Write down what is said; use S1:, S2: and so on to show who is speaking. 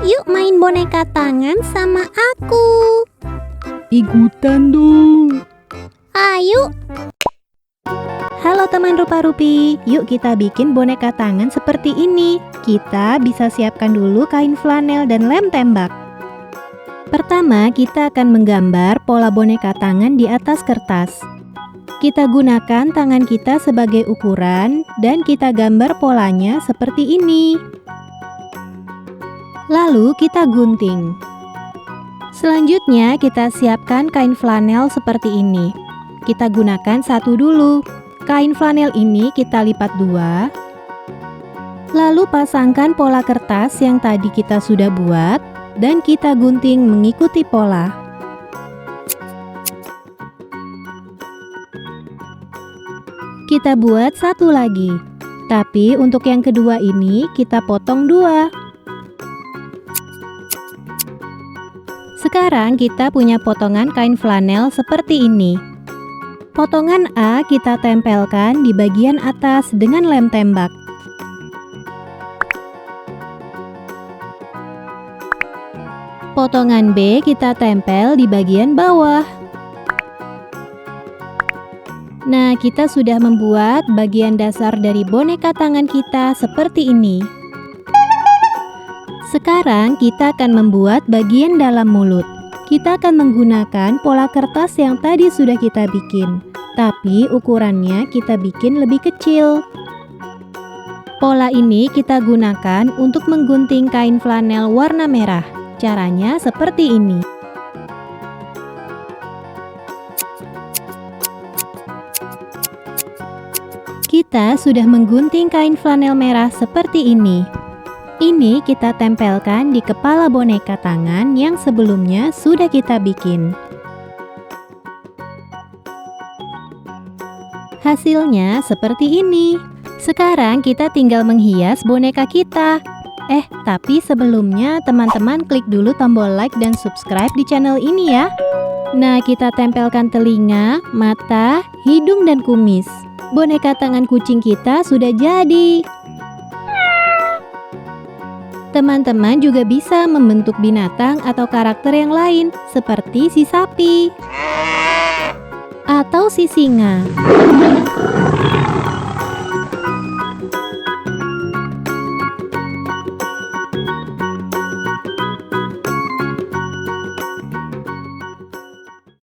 S1: Yuk main boneka tangan sama aku.
S2: Ikutan dong.
S1: Ayo.
S3: Halo teman rupa-rupi, yuk kita bikin boneka tangan seperti ini. Kita bisa siapkan dulu kain flanel dan lem tembak. Pertama, kita akan menggambar pola boneka tangan di atas kertas. Kita gunakan tangan kita sebagai ukuran dan kita gambar polanya seperti ini. Lalu kita gunting. Selanjutnya kita siapkan kain flanel seperti ini. Kita gunakan satu dulu. Kain flanel ini kita lipat dua. Lalu pasangkan pola kertas yang tadi kita sudah buat dan kita gunting mengikuti pola. Kita buat satu lagi. Tapi untuk yang kedua ini kita potong dua. Sekarang kita punya potongan kain flanel seperti ini. Potongan A kita tempelkan di bagian atas dengan lem tembak. Potongan B kita tempel di bagian bawah. Nah, kita sudah membuat bagian dasar dari boneka tangan kita seperti ini. Sekarang kita akan membuat bagian dalam mulut. Kita akan menggunakan pola kertas yang tadi sudah kita bikin, tapi ukurannya kita bikin lebih kecil. Pola ini kita gunakan untuk menggunting kain flanel warna merah. Caranya seperti ini. Kita sudah menggunting kain flanel merah seperti ini. Ini kita tempelkan di kepala boneka tangan yang sebelumnya sudah kita bikin. Hasilnya seperti ini. Sekarang kita tinggal menghias boneka kita. Tapi sebelumnya teman-teman klik dulu tombol like dan subscribe di channel ini ya. Nah, kita tempelkan telinga, mata, hidung, dan kumis. Boneka tangan kucing kita sudah jadi. Teman-teman juga bisa membentuk binatang atau karakter yang lain, seperti si sapi atau si singa.